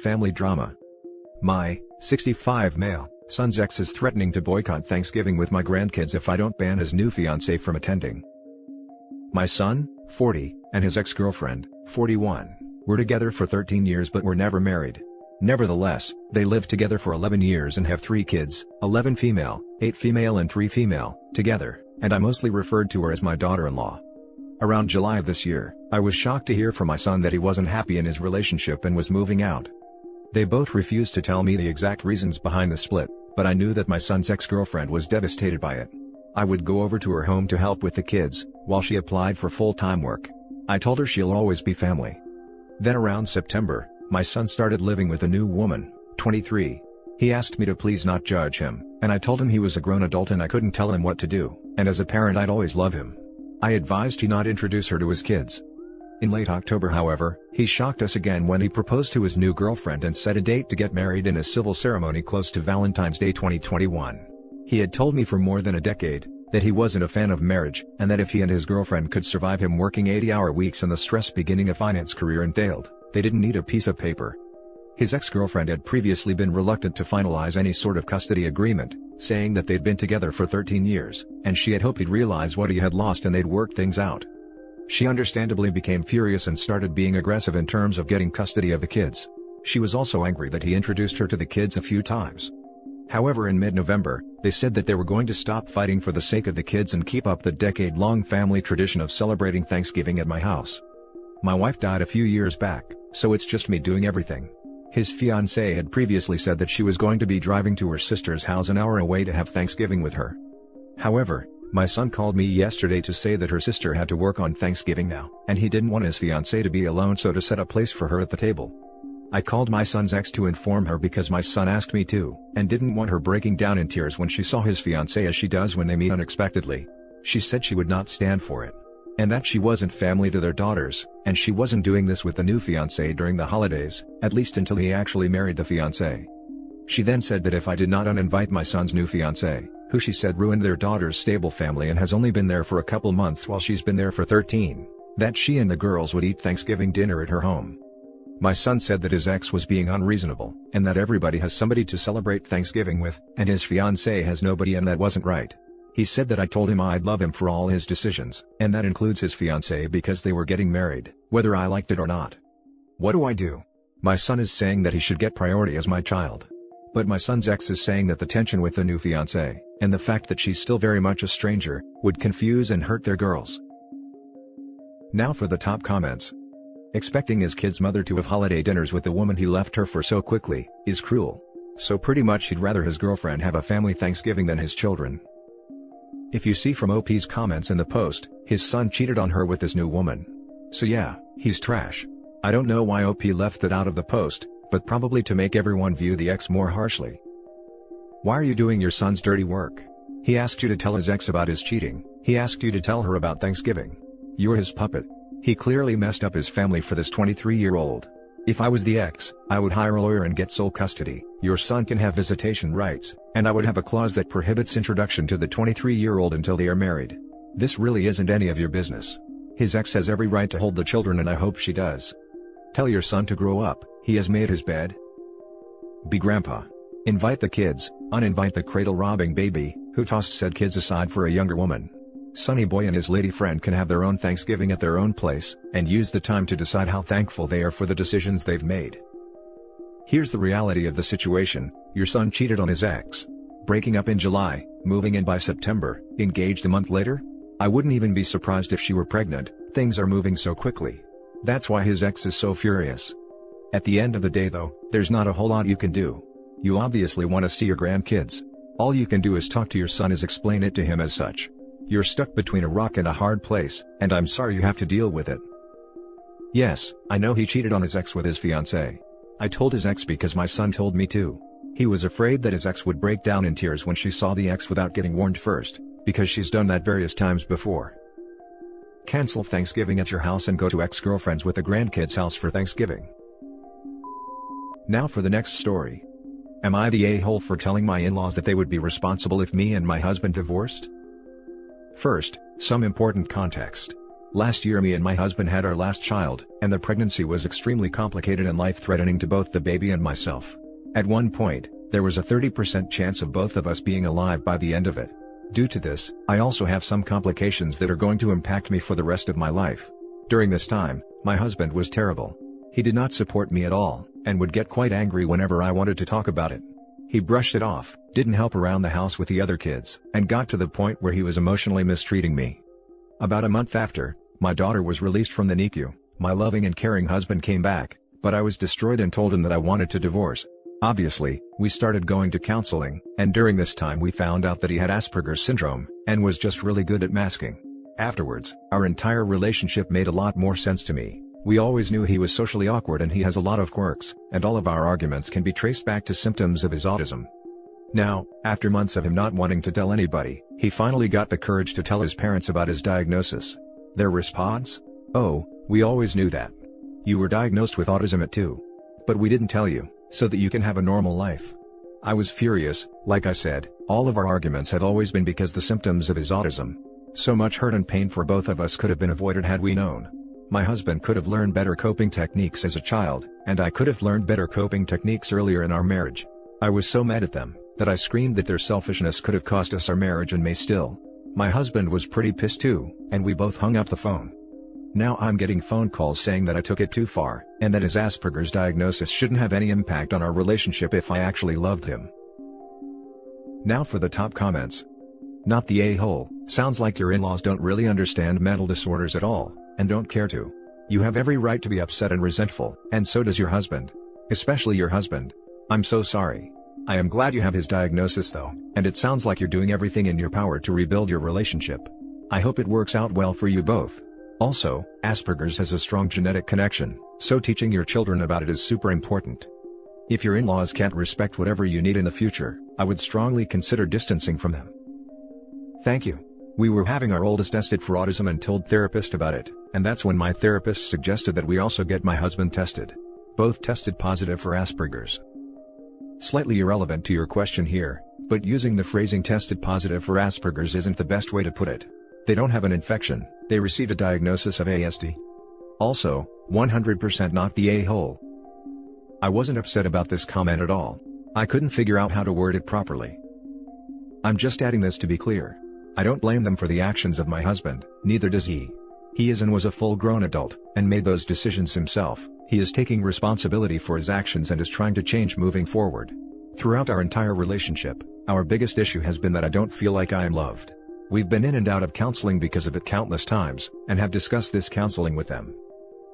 Family drama. My 65 male son's ex is threatening to boycott Thanksgiving with my grandkids if I don't ban his new fiancée from attending. My son, 40, and his ex-girlfriend, 41, were together for 13 years but were never married. Nevertheless, they lived together for 11 years and have 3 kids, 11 female, 8 female and 3 female, together, and I mostly referred to her as my daughter-in-law. Around July of this year, I was shocked to hear from my son that he wasn't happy in his relationship and was moving out. They both refused to tell me the exact reasons behind the split, but I knew that my son's ex-girlfriend was devastated by it. I would go over to her home to help with the kids, while she applied for full-time work. I told her she'll always be family. Then around September, my son started living with a new woman, 23. He asked me to please not judge him, and I told him he was a grown adult and I couldn't tell him what to do, and as a parent I'd always love him. I advised he not introduce her to his kids. In late October, however, he shocked us again when he proposed to his new girlfriend and set a date to get married in a civil ceremony close to Valentine's Day 2021. He had told me for more than a decade that he wasn't a fan of marriage, and that if he and his girlfriend could survive him working 80-hour weeks and the stress beginning a finance career entailed, they didn't need a piece of paper. His ex-girlfriend had previously been reluctant to finalize any sort of custody agreement, saying that they'd been together for 13 years, and she had hoped he'd realize what he had lost and they'd work things out. She understandably became furious and started being aggressive in terms of getting custody of the kids. She was also angry that he introduced her to the kids a few times. However, in mid-November, they said that they were going to stop fighting for the sake of the kids and keep up the decade-long family tradition of celebrating Thanksgiving at my house. My wife died a few years back, so it's just me doing everything. His fiancée had previously said that she was going to be driving to her sister's house an hour away to have Thanksgiving with her. However, my son called me yesterday to say that her sister had to work on Thanksgiving now, and he didn't want his fiancée to be alone, so to set a place for her at the table. I called my son's ex to inform her because my son asked me to, and didn't want her breaking down in tears when she saw his fiancée as she does when they meet unexpectedly. She said she would not stand for it, and that she wasn't family to their daughters, and she wasn't doing this with the new fiancé during the holidays, at least until he actually married the fiancée. She then said that if I did not uninvite my son's new fiancée, who she said ruined their daughter's stable family and has only been there for a couple months while she's been there for 13, that she and the girls would eat Thanksgiving dinner at her home. My son said that his ex was being unreasonable, and that everybody has somebody to celebrate Thanksgiving with, and his fiancée has nobody, and that wasn't right. He said that I told him I'd love him for all his decisions, and that includes his fiancée because they were getting married, whether I liked it or not. What do I do? My son is saying that he should get priority as my child. But my son's ex is saying that the tension with the new fiancée, and the fact that she's still very much a stranger, would confuse and hurt their girls. Now for the top comments. Expecting his kid's mother to have holiday dinners with the woman he left her for so quickly, is cruel. So pretty much he'd rather his girlfriend have a family Thanksgiving than his children. If you see from OP's comments in the post, his son cheated on her with this new woman. So yeah, he's trash. I don't know why OP left that out of the post, but probably to make everyone view the ex more harshly. Why are you doing your son's dirty work? He asked you to tell his ex about his cheating. He asked you to tell her about Thanksgiving. You're his puppet. He clearly messed up his family for this 23-year-old. If I was the ex, I would hire a lawyer and get sole custody. Your son can have visitation rights, and I would have a clause that prohibits introduction to the 23-year-old until they are married. This really isn't any of your business. His ex has every right to hold the children, and I hope she does. Tell your son to grow up. He has made his bed. Be grandpa. Invite the kids, uninvite the cradle-robbing baby, who tossed said kids aside for a younger woman. Sonny Boy and his lady friend can have their own Thanksgiving at their own place, and use the time to decide how thankful they are for the decisions they've made. Here's the reality of the situation: your son cheated on his ex. Breaking up in July, moving in by September, engaged a month later? I wouldn't even be surprised if she were pregnant. Things are moving so quickly. That's why his ex is so furious. At the end of the day though, there's not a whole lot you can do. You obviously want to see your grandkids. All you can do is talk to your son, is explain it to him as such. You're stuck between a rock and a hard place, and I'm sorry you have to deal with it. Yes, I know he cheated on his ex with his fiancée. I told his ex because my son told me to. He was afraid that his ex would break down in tears when she saw the ex without getting warned first, because she's done that various times before. Cancel Thanksgiving at your house and go to ex-girlfriend's with the grandkids' house for Thanksgiving. Now for the next story. Am I the a-hole for telling my in-laws that they would be responsible if me and my husband divorced? First, some important context. Last year me and my husband had our last child, and the pregnancy was extremely complicated and life-threatening to both the baby and myself. At one point, there was a 30% chance of both of us being alive by the end of it. Due to this, I also have some complications that are going to impact me for the rest of my life. During this time, my husband was terrible. He did not support me at all, and would get quite angry whenever I wanted to talk about it. He brushed it off, didn't help around the house with the other kids, and got to the point where he was emotionally mistreating me. About a month after, my daughter was released from the NICU, my loving and caring husband came back, but I was destroyed and told him that I wanted to divorce. Obviously, we started going to counseling, and during this time we found out that he had Asperger's syndrome, and was just really good at masking. Afterwards, our entire relationship made a lot more sense to me. We always knew he was socially awkward and he has a lot of quirks, and all of our arguments can be traced back to symptoms of his autism. Now, after months of him not wanting to tell anybody, he finally got the courage to tell his parents about his diagnosis. Their response? "Oh, we always knew that. You were diagnosed with autism at 2. But we didn't tell you, so that you can have a normal life." I was furious. Like I said, all of our arguments had always been because the symptoms of his autism. So much hurt and pain for both of us could have been avoided had we known. My husband could have learned better coping techniques as a child, and I could have learned better coping techniques earlier in our marriage. I was so mad at them, that I screamed that their selfishness could have cost us our marriage and may still. My husband was pretty pissed too, and we both hung up the phone. Now I'm getting phone calls saying that I took it too far, and that his Asperger's diagnosis shouldn't have any impact on our relationship if I actually loved him. Now for the top comments. Not the a-hole, sounds like your in-laws don't really understand mental disorders at all, and don't care to. You have every right to be upset and resentful, and so does your husband. Especially your husband. I'm so sorry. I am glad you have his diagnosis though, and it sounds like you're doing everything in your power to rebuild your relationship. I hope it works out well for you both. Also, Asperger's has a strong genetic connection, so teaching your children about it is super important. If your in-laws can't respect whatever you need in the future, I would strongly consider distancing from them. Thank you. We were having our oldest tested for autism and told therapist about it, and that's when my therapist suggested that we also get my husband tested. Both tested positive for Asperger's. Slightly irrelevant to your question here, but using the phrasing tested positive for Asperger's isn't the best way to put it. They don't have an infection, they received a diagnosis of ASD. Also, 100% not the a-hole. I wasn't upset about this comment at all. I couldn't figure out how to word it properly. I'm just adding this to be clear. I don't blame them for the actions of my husband, neither does he. He is and was a full-grown adult, and made those decisions himself. He is taking responsibility for his actions and is trying to change moving forward. Throughout our entire relationship, our biggest issue has been that I don't feel like I am loved. We've been in and out of counseling because of it countless times, and have discussed this counseling with them.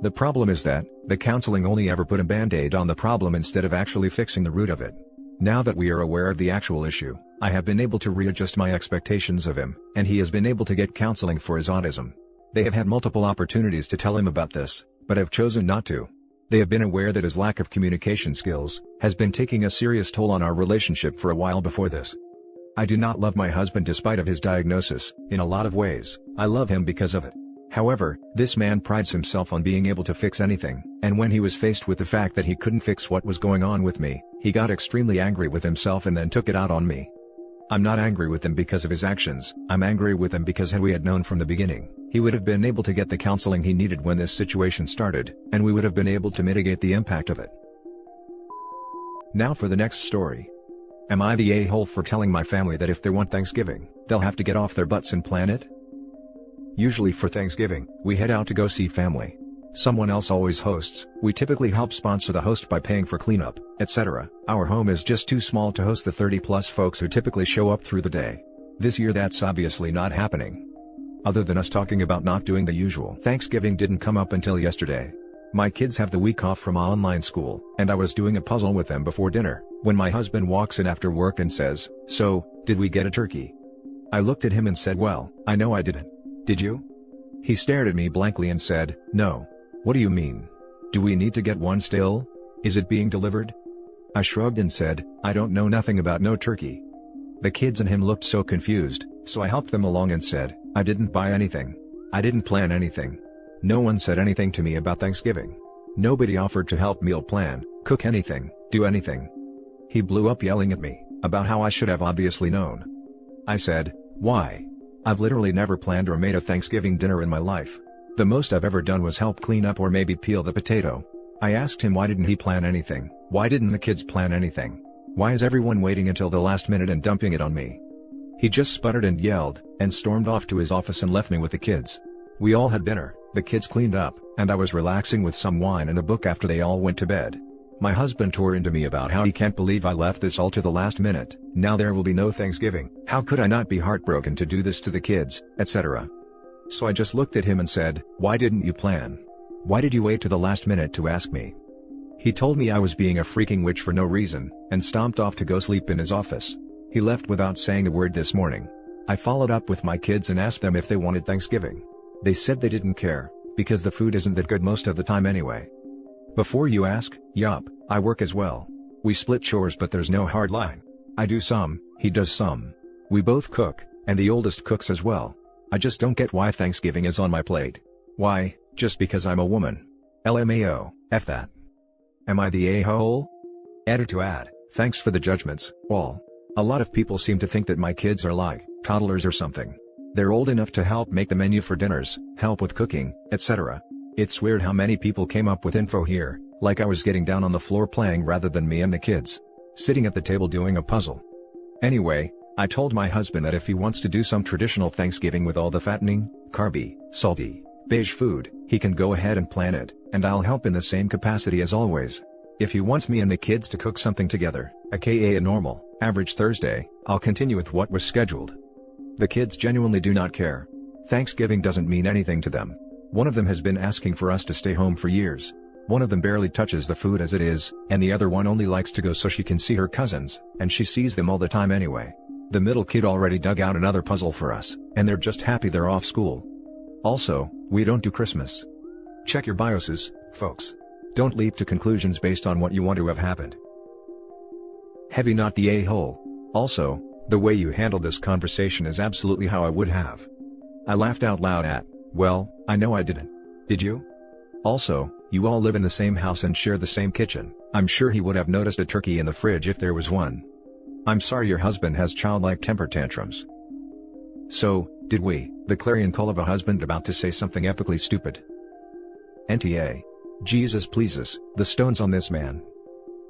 The problem is that, the counseling only ever put a band-aid on the problem instead of actually fixing the root of it. Now that we are aware of the actual issue, I have been able to readjust my expectations of him, and he has been able to get counseling for his autism. They have had multiple opportunities to tell him about this, but have chosen not to. They have been aware that his lack of communication skills has been taking a serious toll on our relationship for a while before this. I do not love my husband despite of his diagnosis. In a lot of ways, I love him because of it. However, this man prides himself on being able to fix anything, and when he was faced with the fact that he couldn't fix what was going on with me, he got extremely angry with himself and then took it out on me. I'm not angry with him because of his actions, I'm angry with him because had we had known from the beginning, he would have been able to get the counseling he needed when this situation started, and we would have been able to mitigate the impact of it. Now for the next story. Am I the a-hole for telling my family that if they want Thanksgiving, they'll have to get off their butts and plan it? Usually for Thanksgiving, we head out to go see family. Someone else always hosts, we typically help sponsor the host by paying for cleanup, etc. Our home is just too small to host the 30+ folks who typically show up through the day. This year that's obviously not happening. Other than us talking about not doing the usual, Thanksgiving didn't come up until yesterday. My kids have the week off from online school, and I was doing a puzzle with them before dinner, when my husband walks in after work and says, "So, did we get a turkey?" I looked at him and said, "Well, I know I didn't. Did you?" He stared at me blankly and said, "No. What do you mean? Do we need to get one still? Is it being delivered?" I shrugged and said, "I don't know nothing about no turkey." The kids and him looked so confused, so I helped them along and said, "I didn't buy anything. I didn't plan anything. No one said anything to me about Thanksgiving. Nobody offered to help meal plan, cook anything, do anything." He blew up yelling at me, about how I should have obviously known. I said, "Why? I've literally never planned or made a Thanksgiving dinner in my life. The most I've ever done was help clean up or maybe peel the potato. I asked him why didn't he plan anything, why didn't the kids plan anything? Why is everyone waiting until the last minute and dumping it on me? He just sputtered and yelled, and stormed off to his office and left me with the kids. We all had dinner, the kids cleaned up, and I was relaxing with some wine and a book after they all went to bed. My husband tore into me about how he can't believe I left this all to the last minute, now there will be no Thanksgiving, how could I not be heartbroken to do this to the kids, etc. So I just looked at him and said, why didn't you plan? Why did you wait to the last minute to ask me? He told me I was being a freaking witch for no reason, and stomped off to go sleep in his office. He left without saying a word this morning. I followed up with my kids and asked them if they wanted Thanksgiving. They said they didn't care, because the food isn't that good most of the time anyway. Before you ask, yup, I work as well. We split chores but there's no hard line. I do some, he does some. We both cook, and the oldest cooks as well. I just don't get why Thanksgiving is on my plate. Why, just because I'm a woman? LMAO, F that. Am I the a-hole? Added to add, thanks for the judgments, all. A lot of people seem to think that my kids are like toddlers or something. They're old enough to help make the menu for dinners, help with cooking, etc. It's weird how many people came up with info here, like I was getting down on the floor playing rather than me and the kids sitting at the table doing a puzzle. Anyway, I told my husband that if he wants to do some traditional Thanksgiving with all the fattening, carby, salty, beige food, he can go ahead and plan it, and I'll help in the same capacity as always. If he wants me and the kids to cook something together, aka a normal, average Thursday, I'll continue with what was scheduled. The kids genuinely do not care. Thanksgiving doesn't mean anything to them. One of them has been asking for us to stay home for years. One of them barely touches the food as it is, and the other one only likes to go so she can see her cousins, and she sees them all the time anyway. The middle kid already dug out another puzzle for us, and they're just happy they're off school. Also, we don't do Christmas. Check your biases, folks. Don't leap to conclusions based on what you want to have happened. Heavy not the a-hole. Also, the way you handled this conversation is absolutely how I would have. I laughed out loud at, well, I know I didn't. Did you? Also, you all live in the same house and share the same kitchen. I'm sure he would have noticed a turkey in the fridge if there was one. I'm sorry your husband has childlike temper tantrums. So, did we, the clarion call of a husband about to say something epically stupid? NTA. Jesus pleases, the stones on this man.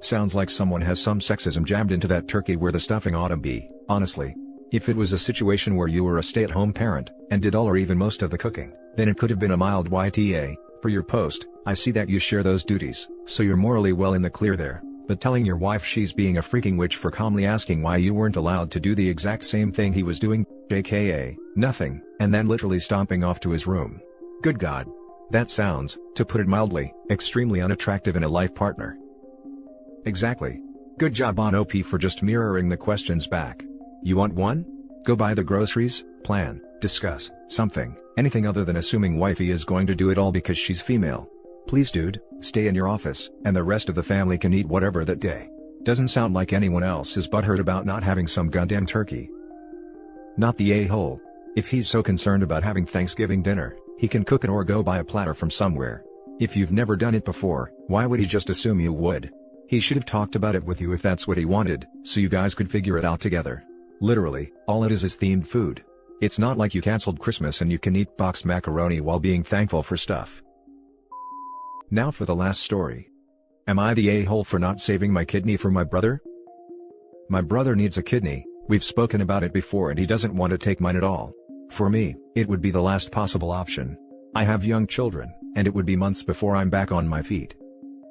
Sounds like someone has some sexism jammed into that turkey where the stuffing ought to be, honestly. If it was a situation where you were a stay-at-home parent, and did all or even most of the cooking, then it could have been a mild YTA. Per your post, I see that you share those duties, so you're morally well in the clear there, but telling your wife she's being a freaking witch for calmly asking why you weren't allowed to do the exact same thing he was doing, aka, nothing, and then literally stomping off to his room. Good God. That sounds, to put it mildly, extremely unattractive in a life partner. Exactly. Good job on OP for just mirroring the questions back. You want one? Go buy the groceries, plan, discuss, something, anything other than assuming wifey is going to do it all because she's female. Please dude, stay in your office, and the rest of the family can eat whatever that day. Doesn't sound like anyone else is butthurt about not having some goddamn turkey. Not the a-hole. If he's so concerned about having Thanksgiving dinner, he can cook it or go buy a platter from somewhere. If you've never done it before, why would he just assume you would? He should have talked about it with you if that's what he wanted, so you guys could figure it out together. Literally, all it is themed food. It's not like you canceled Christmas and you can eat boxed macaroni while being thankful for stuff. Now for the last story. Am I the a-hole for not saving my kidney for my brother? My brother needs a kidney, we've spoken about it before and he doesn't want to take mine at all. For me, it would be the last possible option. I have young children, and it would be months before I'm back on my feet.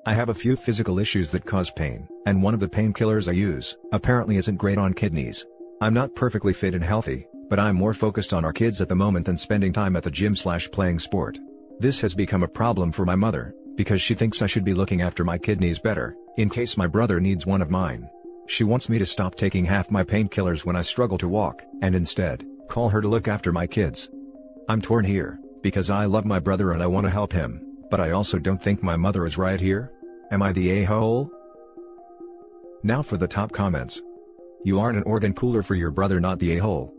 I have a few physical issues that cause pain, and one of the painkillers I use, apparently isn't great on kidneys. I'm not perfectly fit and healthy, but I'm more focused on our kids at the moment than spending time at the gym/playing sport. This has become a problem for my mother, because she thinks I should be looking after my kidneys better, in case my brother needs one of mine. She wants me to stop taking half my painkillers when I struggle to walk, and instead, call her to look after my kids. I'm torn here, because I love my brother and I want to help him, but I also don't think my mother is right here. Am I the a-hole? Now for the top comments. You aren't an organ cooler for your brother, not the a-hole.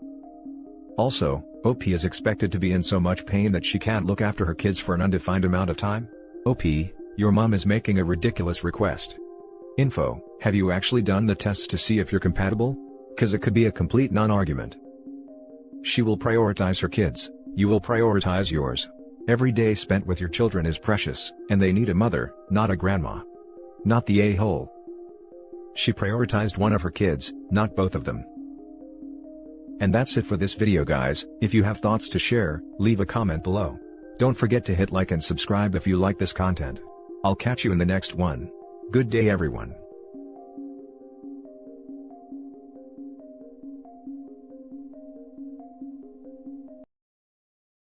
Also, OP is expected to be in so much pain that she can't look after her kids for an undefined amount of time? OP, your mom is making a ridiculous request. Info, have you actually done the tests to see if you're compatible? 'Cause it could be a complete non-argument. She will prioritize her kids, you will prioritize yours. Every day spent with your children is precious, and they need a mother, not a grandma. Not the a-hole. She prioritized one of her kids, not both of them. And that's it for this video, guys. If you have thoughts to share, leave a comment below. Don't forget to hit like and subscribe if you like this content. I'll catch you in the next one. Good day, everyone.